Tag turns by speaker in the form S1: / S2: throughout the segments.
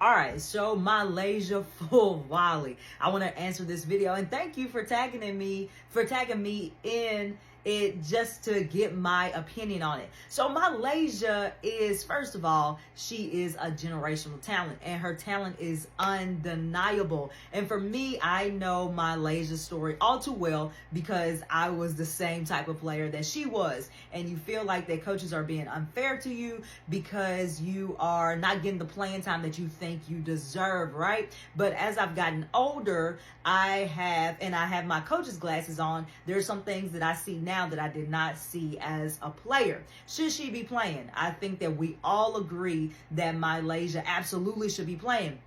S1: All right, so Milaysia Fulwiley. I want to answer this video and thank you for tagging me in it just to get my opinion on it. So Milaysia is, first of all, she is a generational talent and her talent is undeniable. And for me, I know Milaysia's story all too well because I was the same type of player that she was. And you feel like that coaches are being unfair to you because you are not getting the playing time that you think you deserve, right? But as I've gotten older, I have my coach's glasses on. There's some things that I see now that I did not see as a player. Should she be playing? I think that we all agree that Milaysia absolutely should be playing.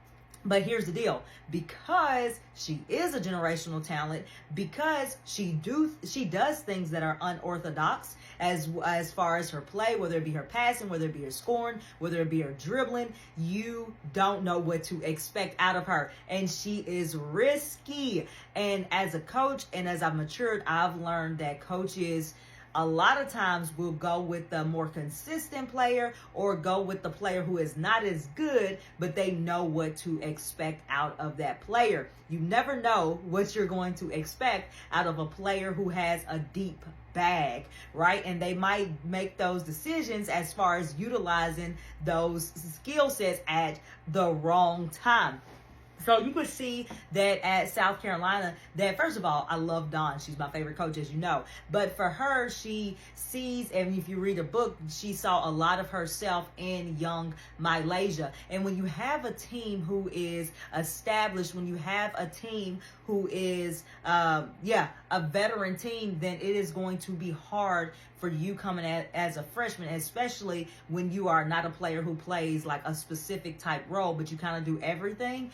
S1: But here's the deal, because she is a generational talent, because she does things that are unorthodox as far as her play, whether it be her passing, whether it be her scoring, whether it be her dribbling, you don't know what to expect out of her. And she is risky. And as a coach and as I've matured, I've learned that coaches a lot of times will go with the more consistent player or go with the player who is not as good, but they know what to expect out of that player. You never know what you're going to expect out of a player who has a deep bag, right? And they might make those decisions as far as utilizing those skill sets at the wrong time. So you could see that at South Carolina, that first of all, I love Dawn. She's my favorite coach, as you know. But for her, she sees, and if you read a book, she saw a lot of herself in young Milaysia. And when you have a team who is established, when you have a team who is, a veteran team, then it is going to be hard for you coming as a freshman, especially when you are not a player who plays like a specific type role, but you kind of do everything.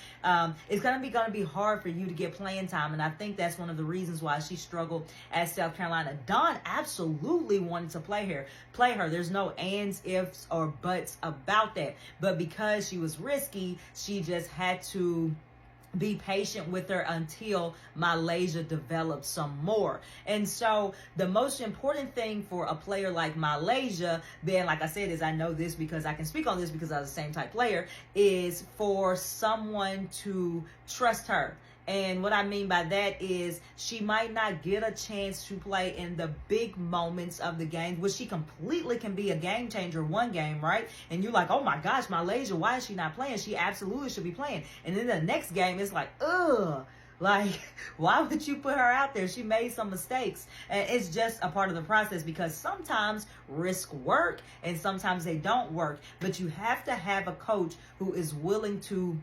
S1: It's going to be hard for you to get playing time. And I think that's one of the reasons why she struggled at South Carolina. Dawn absolutely wanted to play her. There's no ands, ifs, or buts about that. But because she was risky, she just had to be patient with her until Milaysia develops some more. And so the most important thing for a player like Milaysia, then like I said, is I know this because I can speak on this because I was the same type player, is for someone to trust her. And what I mean by that is she might not get a chance to play in the big moments of the game, which she completely can be a game changer one game, right? And you're like, oh my gosh, Milaysia, why is she not playing? She absolutely should be playing. And then the next game, it's like, ugh. Like, why would you put her out there? She made some mistakes. And it's just a part of the process because sometimes risks work and sometimes they don't work. But you have to have a coach who is willing to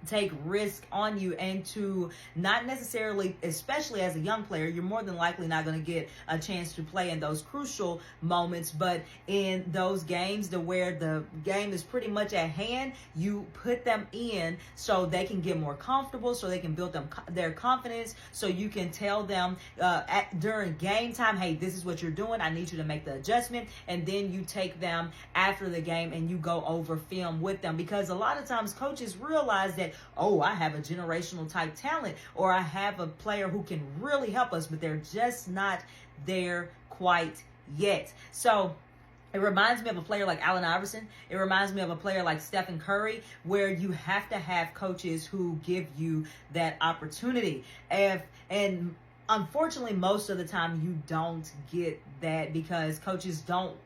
S1: take risk on you and to not necessarily, especially as a young player, you're more than likely not going to get a chance to play in those crucial moments, but in those games where the game is pretty much at hand, you put them in so they can get more comfortable, so they can build their confidence, so you can tell them during game time, hey, this is what you're doing, I need you to make the adjustment, and then you take them after the game and you go over film with them, because a lot of times coaches realize that, oh, I have a generational type talent, or I have a player who can really help us, but they're just not there quite yet. So it reminds me of a player like Allen Iverson. It reminds me of a player like Stephen Curry, where you have to have coaches who give you that opportunity. And unfortunately, most of the time you don't get that because coaches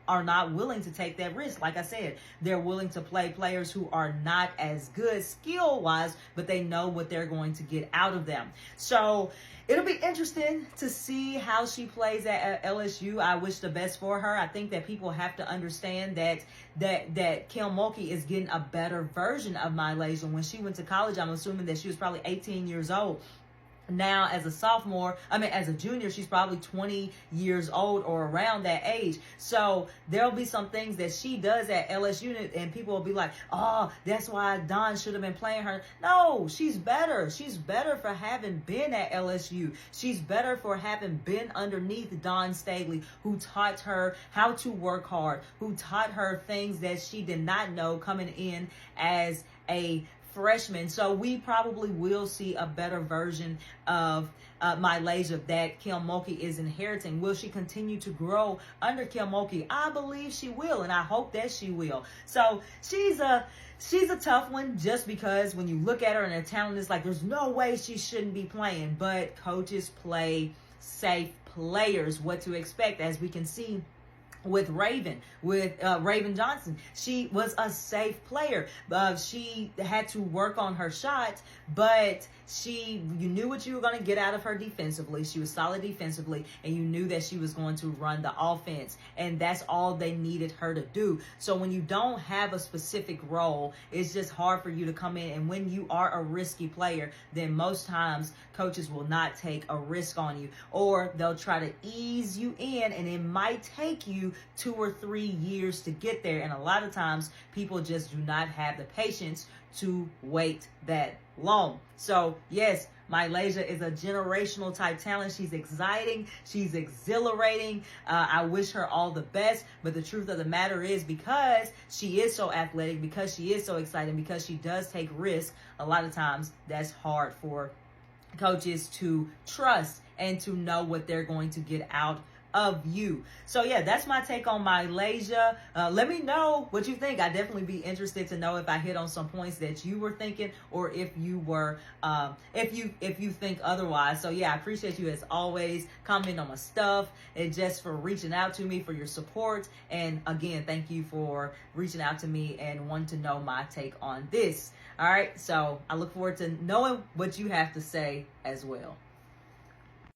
S1: are not willing to take that risk. Like I said, they're willing to play players who are not as good skill-wise, but they know what they're going to get out of them. So it'll be interesting to see how she plays at LSU. I wish the best for her. I think that people have to understand that Kim Mulkey is getting a better version of Milaysia. When she went to college, I'm assuming that she was probably 18 years old. Now, as a junior, she's probably 20 years old or around that age. So there'll be some things that she does at LSU and people will be like, oh, that's why Dawn should have been playing her. No, she's better. She's better for having been at LSU. She's better for having been underneath Dawn Staley, who taught her how to work hard, who taught her things that she did not know coming in as a freshman. So we probably will see a better version of Milaysia that Kim Mulkey is inheriting. Will she continue to grow under Kim Mulkey? I believe she will, and I hope that she will. So she's a tough one, just because when you look at her and her talent, it's like there's no way she shouldn't be playing. But coaches play safe players. What to expect, as we can see with Raven Johnson. She was a safe player. She had to work on her shot, but you knew what you were going to get out of her defensively. She was solid defensively, and you knew that she was going to run the offense, and that's all they needed her to do. So when you don't have a specific role, it's just hard for you to come in. And when you are a risky player, then most times coaches will not take a risk on you, or they'll try to ease you in, and it might take you 2 or 3 years to get there. And a lot of times people just do not have the patience to wait that long. So yes, Milaysia is a generational type talent. She's exciting. She's exhilarating. I wish her all the best. But the truth of the matter is, because she is so athletic, because she is so exciting, because she does take risks, a lot of times that's hard for coaches to trust and to know what they're going to get out of you. So yeah, that's my take on Milaysia. Let me know what you think. I'd definitely be interested to know if I hit on some points that you were thinking, or if you were if you think otherwise. So yeah, I appreciate you as always. Comment on my stuff, and just for reaching out to me, for your support. And again, thank you for reaching out to me and wanting to know my take on this. All right, so I look forward to knowing what you have to say as well.